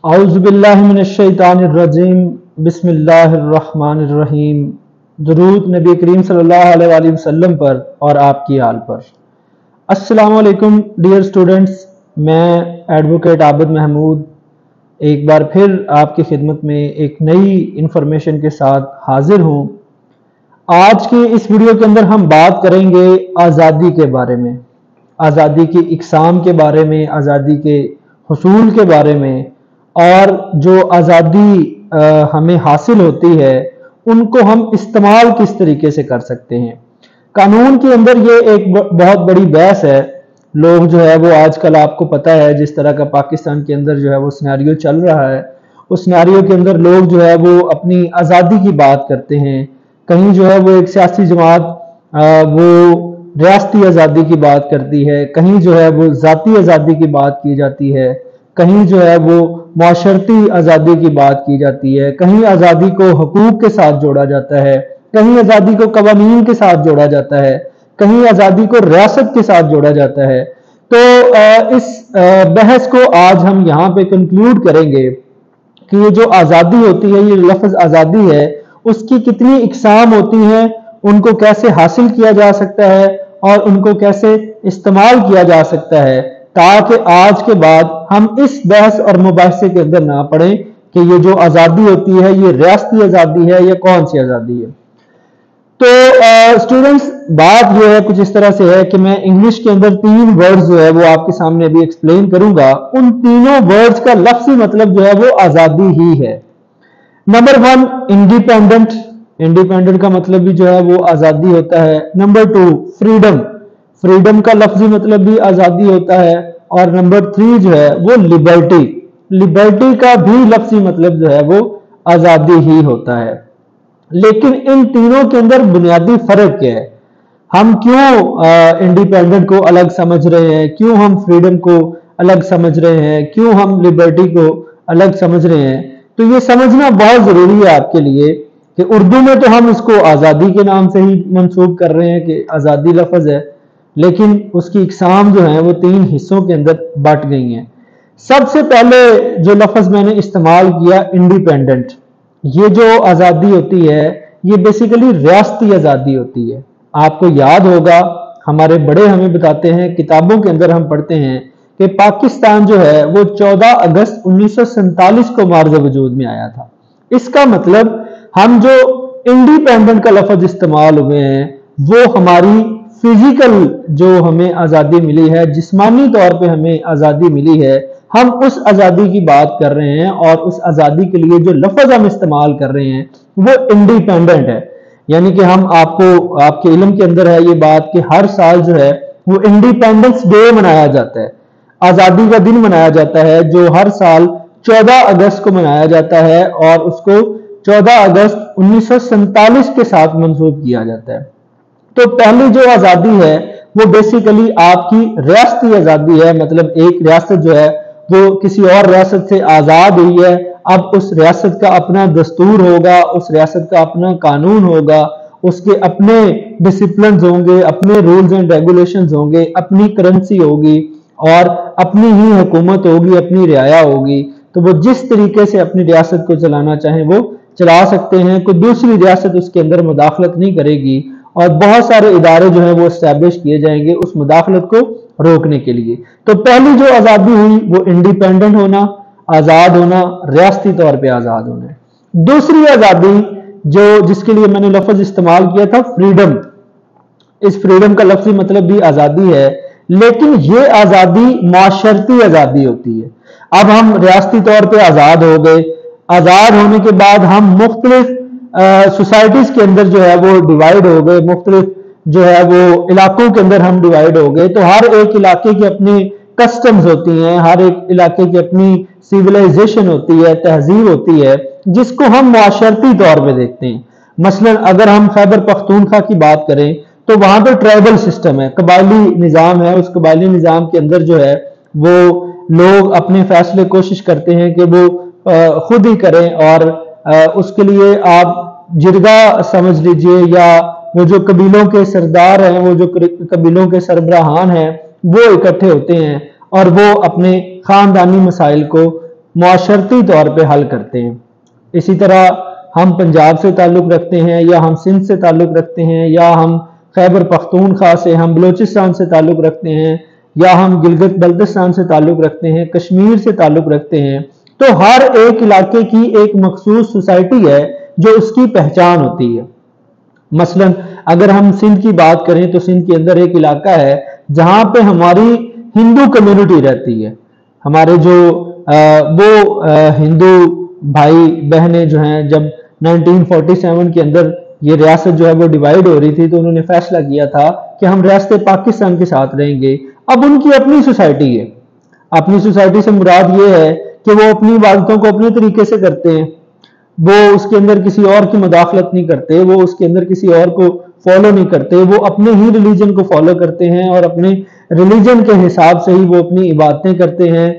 औज़ुबिल्लाहिमिनश्शैतानिर्रजीम बिस्मिल्लाहिर्रहमानिर्रहीम। दुरूद नबी करीम सल्लल्लाहु अलैहि वसल्लम पर और आपकी आल पर। अस्सलाम वालेकुम डियर स्टूडेंट्स, मैं एडवोकेट आबिद महमूद एक बार फिर आपकी खिदमत में एक नई इंफॉर्मेशन के साथ हाजिर हूँ। आज की इस वीडियो के अंदर हम बात करेंगे आज़ादी के बारे में, आज़ादी की इक़साम के बारे में, आज़ादी के हुसूल के बारे में, और जो आज़ादी हमें हासिल होती है उनको हम इस्तेमाल किस तरीके से कर सकते हैं। कानून के अंदर ये एक बहुत बड़ी बहस है। लोग जो है वो आजकल, आपको पता है जिस तरह का पाकिस्तान के अंदर जो है वो सिनेरियो चल रहा है, उस सिनेरियो के अंदर लोग जो है वो अपनी आज़ादी की बात करते हैं। कहीं जो है वो एक सियासी जमात वो रियासती आज़ादी की बात करती है, कहीं जो है वो ज़ाती आज़ादी की बात की जाती है, कहीं जो है वो माशरती आज़ादी की बात की जाती है, कहीं आज़ादी को हकूक के साथ जोड़ा जाता है, कहीं आज़ादी को कवानीन के साथ जोड़ा जाता है, कहीं आज़ादी को रियासत के साथ जोड़ा जाता है। तो इस बहस को आज हम यहाँ पे कंक्लूड करेंगे कि ये जो आज़ादी होती है, ये लफ्ज़ आज़ादी है, उसकी कितनी इक़साम होती हैं, उनको कैसे हासिल किया जा सकता है और उनको कैसे इस्तेमाल किया जा सकता है, ताकि आज के बाद हम इस बहस और मुबाहिसे के अंदर ना पड़ें कि ये जो आज़ादी होती है ये रियासती आज़ादी है या कौन सी आज़ादी है। तो स्टूडेंट्स, बात जो है कुछ इस तरह से है कि मैं इंग्लिश के अंदर 3 वर्ड्स जो है वो आपके सामने अभी एक्सप्लेन करूंगा। उन तीनों वर्ड्स का लफ्ज़ी मतलब जो है वो आज़ादी ही है। नंबर 1 इंडिपेंडेंट, इंडिपेंडेंट का मतलब भी जो है वो आज़ादी होता है। नंबर 2 फ्रीडम, फ्रीडम का लफ्ज़ी मतलब भी आज़ादी होता है। और नंबर 3 जो है वो लिबर्टी, लिबर्टी का भी लफ्ज़ी मतलब जो है वो आज़ादी ही होता है। लेकिन इन तीनों के अंदर बुनियादी फर्क क्या है? हम क्यों इंडिपेंडेंट को अलग समझ रहे हैं, क्यों हम फ्रीडम को अलग समझ रहे हैं, क्यों हम लिबर्टी को अलग समझ रहे हैं? तो ये समझना बहुत ज़रूरी है आपके लिए कि उर्दू में तो हम इसको आज़ादी के नाम से ही मंसूब कर रहे हैं कि आज़ादी लफ्ज़ है, लेकिन उसकी इक़साम जो है वो 3 हिस्सों के अंदर बट गई हैं। सबसे पहले जो लफ्ज़ मैंने इस्तेमाल किया इंडिपेंडेंट, ये जो आज़ादी होती है ये बेसिकली रियासती आज़ादी होती है। आपको याद होगा, हमारे बड़े हमें बताते हैं, किताबों के अंदर हम पढ़ते हैं कि पाकिस्तान जो है वो 14 अगस्त 1947 को मार्ज़ वजूद में आया था। इसका मतलब हम जो इंडिपेंडेंट का लफ्ज़ इस्तेमाल हुए हैं वो हमारी फिजिकल जो हमें आज़ादी मिली है, जिस्मानी तौर पे हमें आज़ादी मिली है, हम उस आज़ादी की बात कर रहे हैं। और उस आज़ादी के लिए जो लफ्ज़ हम इस्तेमाल कर रहे हैं वो इंडिपेंडेंट है। यानी कि हम आपके इल्म के अंदर है ये बात कि हर साल जो है वो इंडिपेंडेंस डे मनाया जाता है, आज़ादी का दिन मनाया जाता है, जो हर साल 14 अगस्त को मनाया जाता है और उसको 14 अगस्त 1947 के साथ मंसूब किया जाता है। तो पहली जो आज़ादी है वो बेसिकली आपकी रियासती आज़ादी है। मतलब एक रियासत जो है वो किसी और रियासत से आज़ाद हुई है, अब उस रियासत का अपना दस्तूर होगा, उस रियासत का अपना कानून होगा, उसके अपने डिसिप्लिन होंगे, अपने रूल्स एंड रेगुलेशंस होंगे, अपनी करेंसी होगी और अपनी ही हुकूमत होगी, अपनी रियाया होगी। तो वो जिस तरीके से अपनी रियासत को चलाना चाहें वो चला सकते हैं, कोई दूसरी रियासत उसके अंदर मुदाखलत नहीं करेगी। और बहुत सारे इदारे जो है वो एस्टैब्लिश किए जाएंगे उस मुदाखलत को रोकने के लिए। तो पहली जो आज़ादी हुई वो इंडिपेंडेंट होना, आज़ाद होना, रियासती तौर पे आज़ाद होना। दूसरी आज़ादी जो जिसके लिए मैंने लफ्ज़ इस्तेमाल किया था फ्रीडम, इस फ्रीडम का लफ्ज़ी मतलब भी आज़ादी है, लेकिन ये आज़ादी माशरती आज़ादी होती है। अब हम रियासती तौर पे आज़ाद हो गए, आज़ाद होने के बाद हम मुख्तलिफ सोसाइटीज़ के अंदर जो है वो डिवाइड हो गए, मुख्तलिफ जो है वो इलाकों के अंदर हम डिवाइड हो गए। तो हर एक इलाके की अपनी कस्टम्स होती हैं, हर एक इलाके की अपनी सिविलाइजेशन होती है, तहजीब होती है, जिसको हम माशरती तौर पे देखते हैं। मसलन अगर हम खैबर पख्तूनख्वा की बात करें तो वहां पर ट्राइबल सिस्टम है, कबायली निज़ाम है। उस कबायली निज़ाम के अंदर जो है वो लोग अपने फैसले कोशिश करते हैं कि वो खुद ही करें, और उसके लिए आप जिरगा समझ लीजिए, या वो जो कबीलों के सरदार हैं, वो जो कबीलों के सरबराहान हैं, वो इकट्ठे होते हैं और वो अपने खानदानी मसाइल को معاشرتی طور پہ حل کرتے ہیں۔ اسی طرح ہم پنجاب سے تعلق رکھتے ہیں، یا ہم سندھ سے تعلق رکھتے ہیں، یا ہم خیبر پختونخوا سے، ہم بلوچستان سے تعلق رکھتے ہیں، یا ہم گلگت بلتستان سے تعلق رکھتے ہیں، کشمیر سے تعلق رکھتے ہیں، تو ہر ایک علاقے کی ایک مخصوص سوسائٹی ہے جو اس کی پہچان ہوتی ہے۔ مثلا اگر ہم سندھ کی بات کریں تو سندھ کے اندر ایک علاقہ ہے جہاں پہ ہماری ہندو کمیونٹی رہتی ہے۔ ہمارے جو وہ ہندو بھائی بہنیں جو ہیں، جب 1947 کے اندر یہ ریاست جو ہے وہ ڈیوائیڈ ہو رہی تھی تو انہوں نے فیصلہ کیا تھا کہ ہم ریاست پاکستان کے ساتھ رہیں گے۔ اب ان کی اپنی سوسائٹی ہے۔ اپنی سوسائٹی سے مراد یہ ہے کہ وہ اپنی عبادتوں کو اپنے طریقے سے کرتے ہیں، وہ اس کے اندر کسی اور کی مداخلت نہیں کرتے، وہ اس کے اندر کسی اور کو فالو نہیں کرتے، وہ اپنے ہی ریلیجن کو فالو کرتے ہیں اور اپنے ریلیجن کے حساب سے ہی وہ اپنی عبادتیں کرتے ہیں،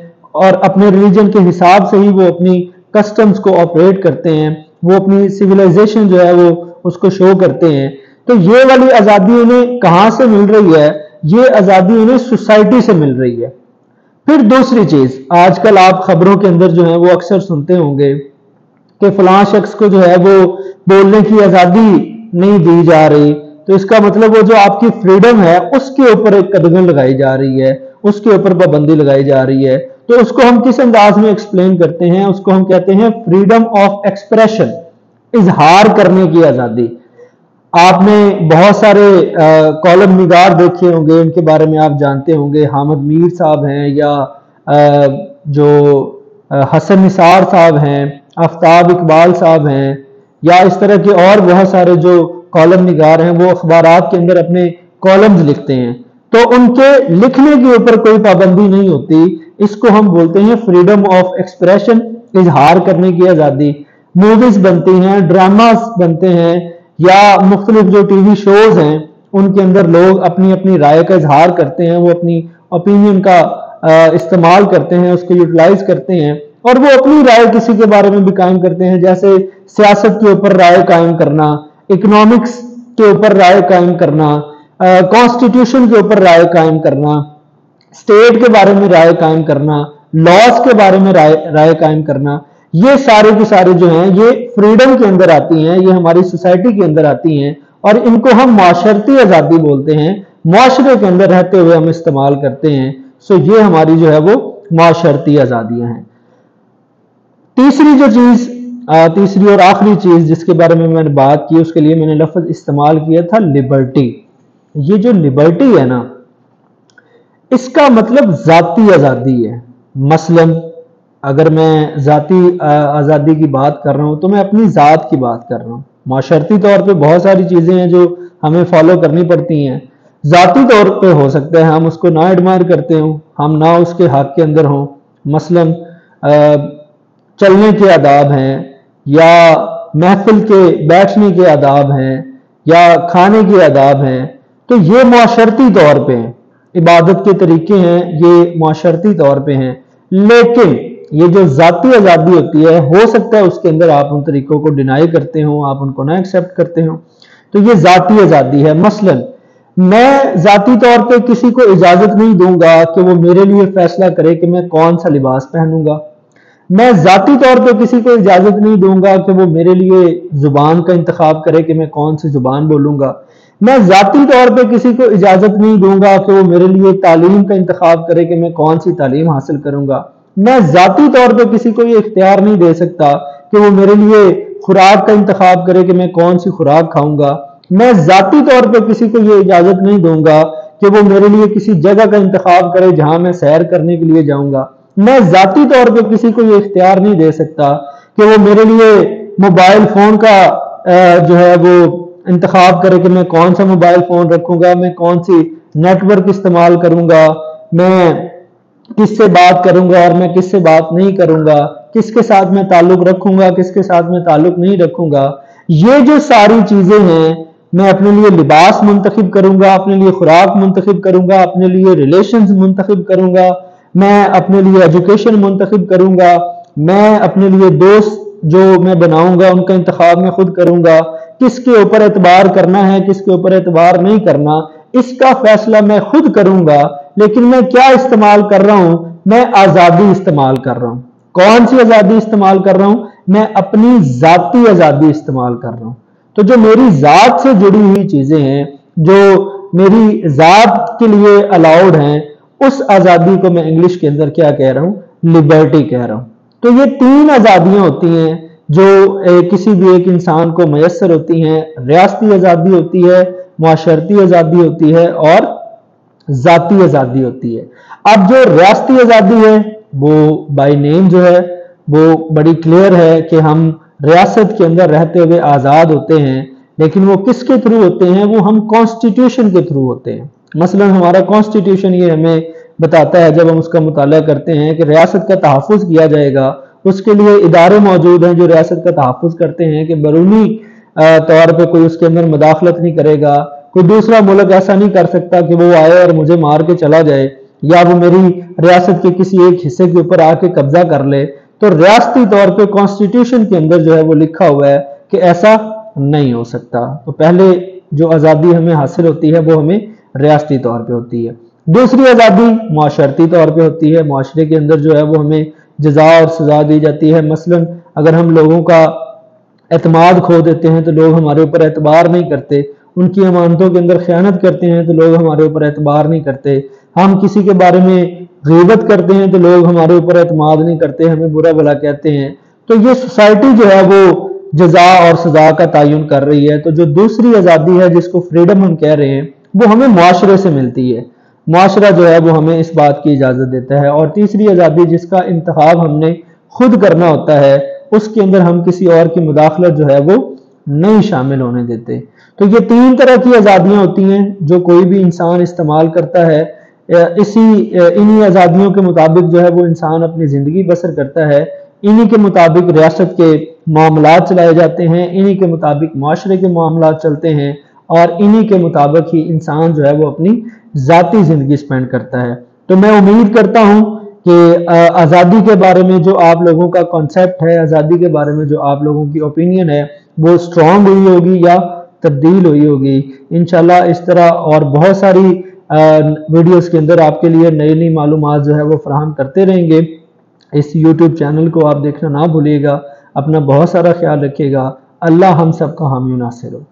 اور اپنے ریلیجن کے حساب سے ہی وہ اپنی کسٹمز کو آپریٹ کرتے ہیں، وہ اپنی سویلائزیشن جو ہے وہ اس کو شو کرتے ہیں۔ تو یہ والی آزادی انہیں کہاں سے مل رہی ہے؟ یہ آزادی انہیں سوسائٹی سے مل رہی ہے۔ پھر دوسری چیز، آج کل آپ خبروں کے اندر جو ہے وہ اکثر سنتے ہوں گے کہ فلاں شخص کو جو ہے وہ بولنے کی آزادی نہیں دی جا رہی، تو اس کا مطلب وہ جو آپ کی فریڈم ہے اس کے اوپر ایک قدغن لگائی جا رہی ہے، اس کے اوپر پابندی لگائی جا رہی ہے۔ تو اس کو ہم کس انداز میں ایکسپلین کرتے ہیں؟ اس کو ہم کہتے ہیں فریڈم آف ایکسپریشن، اظہار کرنے کی آزادی۔ آپ نے بہت سارے کالم نگار دیکھے ہوں گے، ان کے بارے میں آپ جانتے ہوں گے، حامد میر صاحب ہیں، یا جو حسن نثار صاحب ہیں، آفتاب اقبال صاحب ہیں، یا اس طرح کے اور بہت سارے جو کالم نگار ہیں، وہ اخبارات کے اندر اپنے کالمز لکھتے ہیں، تو ان کے لکھنے کے اوپر کوئی پابندی نہیں ہوتی۔ اس کو ہم بولتے ہیں فریڈم آف ایکسپریشن، اظہار کرنے کی آزادی۔ موویز بنتی ہیں، ڈراماز بنتے ہیں، یا مختلف جو ٹی وی شوز ہیں ان کے اندر لوگ اپنی اپنی رائے کا اظہار کرتے ہیں، وہ اپنی اوپینین کا استعمال کرتے ہیں، اس کو یوٹیلائز کرتے ہیں، اور وہ اپنی رائے کسی کے بارے میں بھی قائم کرتے ہیں، جیسے سیاست کے اوپر رائے قائم کرنا، اکنامکس کے اوپر رائے قائم کرنا، کانسٹیٹیوشن کے اوپر رائے قائم کرنا، اسٹیٹ کے بارے میں رائے قائم کرنا، لاز کے بارے میں رائے قائم کرنا۔ یہ سارے کی سارے جو ہیں یہ فریڈم کے اندر آتی ہیں، یہ ہماری سوسائٹی کے اندر آتی ہیں، اور ان کو ہم معاشرتی آزادی بولتے ہیں۔ معاشرے کے اندر رہتے ہوئے ہم استعمال کرتے ہیں۔ سو یہ ہماری جو ہے وہ معاشرتی آزادیاں ہیں۔ تیسری اور آخری چیز جس کے بارے میں نے بات کی، اس کے لیے میں نے لفظ استعمال کیا تھا لبرٹی۔ یہ جو لبرٹی ہے نا، اس کا مطلب ذاتی آزادی ہے۔ مثلا اگر میں ذاتی آزادی کی بات کر رہا ہوں تو میں اپنی ذات کی بات کر رہا ہوں۔ معاشرتی طور پہ بہت ساری چیزیں ہیں جو ہمیں فالو کرنی پڑتی ہیں۔ ذاتی طور پہ ہو سکتا ہے ہم اس کو نہ ایڈمائر کرتے ہوں، ہم نہ اس کے حق کے اندر ہوں۔ مثلا چلنے کے آداب ہیں، یا محفل کے بیٹھنے کے آداب ہیں، یا کھانے کے آداب ہیں، تو یہ معاشرتی طور پہ ہیں۔ عبادت کے طریقے ہیں، یہ معاشرتی طور پہ ہیں۔ لیکن یہ جو ذاتی آزادی ہوتی ہے، ہو سکتا ہے اس کے اندر آپ ان طریقوں کو ڈینائی کرتے ہوں، آپ ان کو نہ ایکسیپٹ کرتے ہوں، تو یہ ذاتی آزادی ہے۔ مثلا میں ذاتی طور پہ کسی کو اجازت نہیں دوں گا کہ وہ میرے لیے فیصلہ کرے کہ میں کون سا لباس پہنوں گا۔ میں ذاتی طور پہ کسی کو اجازت نہیں دوں گا کہ وہ میرے لیے زبان کا انتخاب کرے کہ میں کون سی زبان بولوں گا۔ میں ذاتی طور پہ کسی کو اجازت نہیں دوں گا کہ وہ میرے لیے تعلیم کا انتخاب کرے کہ میں کون سی تعلیم حاصل کروں گا۔ میں ذاتی طور پہ کسی کو یہ اختیار نہیں دے سکتا کہ وہ میرے لیے خوراک کا انتخاب کرے کہ میں کون سی خوراک کھاؤں گا۔ میں ذاتی طور پہ کسی کو یہ اجازت نہیں دوں گا کہ وہ میرے لیے کسی جگہ کا انتخاب کرے جہاں میں سیر کرنے کے لیے جاؤں گا۔ میں ذاتی طور پہ کسی کو یہ اختیار نہیں دے سکتا کہ وہ میرے لیے موبائل فون کا جو ہے وہ انتخاب کرے کہ میں کون سا موبائل فون رکھوں گا، میں کون سی نیٹ ورک استعمال کروں گا، میں کس سے بات کروں گا اور میں کس سے بات نہیں کروں گا، کس کے ساتھ میں تعلق رکھوں گا، کس کے ساتھ میں تعلق نہیں رکھوں گا۔ یہ جو ساری چیزیں ہیں، میں اپنے لیے لباس منتخب کروں گا، اپنے لیے خوراک منتخب کروں گا، اپنے لیے ریلیشنز منتخب کروں گا، میں اپنے لیے ایجوکیشن منتخب کروں گا، میں اپنے لیے دوست جو میں بناؤں گا ان کا انتخاب میں خود کروں گا، کس کے اوپر اعتبار کرنا ہے کس کے اوپر اعتبار نہیں کرنا، اس کا فیصلہ میں خود کروں گا۔ لیکن میں کیا استعمال کر رہا ہوں؟ میں آزادی استعمال کر رہا ہوں۔ कौन सी आज़ादी इस्तेमाल कर रहा हूं? मैं अपनी ज़ाती आज़ादी इस्तेमाल कर रहा हूं। तो जो मेरी ज़ात से जुड़ी हुई चीज़ें हैं, जो मेरी ज़ात के लिए अलाउड हैं, उस आज़ादी को मैं इंग्लिश के अंदर क्या कह रहा हूं? लिबर्टी कह रहा हूं। तो ये 3 आज़ादियां होती हैं जो किसी भी एक इंसान को मैसर होती हैं। रियासती आज़ादी होती है, मुआशरती आज़ादी होती है और ज़ाती आज़ादी होती है। अब जो रियासती आज़ादी है वो बाय नेम जो है वो बड़ी क्लियर है कि हम रियासत के अंदर रहते हुए आज़ाद होते हैं, लेकिन वो किसके थ्रू होते हैं? वो हम कॉन्स्टिट्यूशन के थ्रू होते हैं। मसलन हमारा कॉन्स्टिट्यूशन ये हमें बताता है, जब हम उसका मुताला करते हैं, कि रियासत का तहफ़्फ़ुज़ किया जाएगा, उसके लिए इदारे मौजूद हैं जो रियासत का तहफ़्फ़ुज़ करते हैं कि बैरूनी तौर पर कोई उसके अंदर मुदाखलत नहीं करेगा। कोई दूसरा मुल्क ऐसा नहीं कर सकता कि वो आए और मुझे मार के चला जाए, या वो मेरी रियासत के किसी एक हिस्से के ऊपर आके कब्जा कर ले। तो रियासती तौर पे कॉन्स्टिट्यूशन के अंदर जो है वो लिखा हुआ है कि ऐसा नहीं हो सकता। तो पहले जो आज़ादी हमें हासिल होती है वो हमें रियासती तौर पे होती है। दूसरी आज़ादी मुआशरती तौर पे होती है। मुआशरे के अंदर जो है वो हमें जज़ा और सज़ा दी जाती है। मसलन अगर हम लोगों का एतमाद खो देते हैं तो लोग हमारे ऊपर एतबार नहीं करते, उनकी अमानतों के अंदर खयानत करते हैं तो लोग हमारे ऊपर एतबार नहीं करते, हम किसी के बारे में गीबत करते हैं तो लोग हमारे ऊपर एतमाद नहीं करते, हमें बुरा भला कहते हैं। तो ये सोसाइटी जो है वो जजा और सजा का तयन कर रही है। तो जो दूसरी आज़ादी है जिसको फ्रीडम हम कह रहे हैं वो हमें मुआशरे से मिलती है। मुआशरा जो है वो हमें इस बात की इजाज़त देता है। और तीसरी आज़ादी जिसका इंतखाब हमने खुद करना होता है, उसके अंदर हम किसी और की मुदाखलत जो है वो नहीं शामिल होने देते। तो ये 3 तरह की आज़ादियाँ होती हैं जो कोई भी इंसान इस्तेमाल करता है। इन्हीं आज़ादियों के मुताबिक जो है वो इंसान अपनी ज़िंदगी बसर करता है। इन्हीं के मुताबिक रियासत के मामलात चलाए जाते हैं, इन्हीं के मुताबिक माशरे के मामलात चलते हैं, और इन्हीं के मुताबिक ही इंसान जो है वो अपनी ज़ाती ज़िंदगी स्पेंड करता है। तो मैं उम्मीद करता हूँ कि आज़ादी के बारे में जो आप लोगों का कॉन्सेप्ट है, आज़ादी के बारे में जो आप लोगों की ओपिनियन है, वो स्ट्रॉन्ग हुई होगी या तब्दील हुई होगी। इंशाल्लाह इस तरह और बहुत सारी वीडियोस के अंदर आपके लिए नई नई मालूमात जो है वो फराहम करते रहेंगे। इस यूट्यूब चैनल को आप देखना ना भूलिएगा। अपना बहुत सारा ख्याल रखिएगा। अल्लाह हम सबका हामी नासिर हो।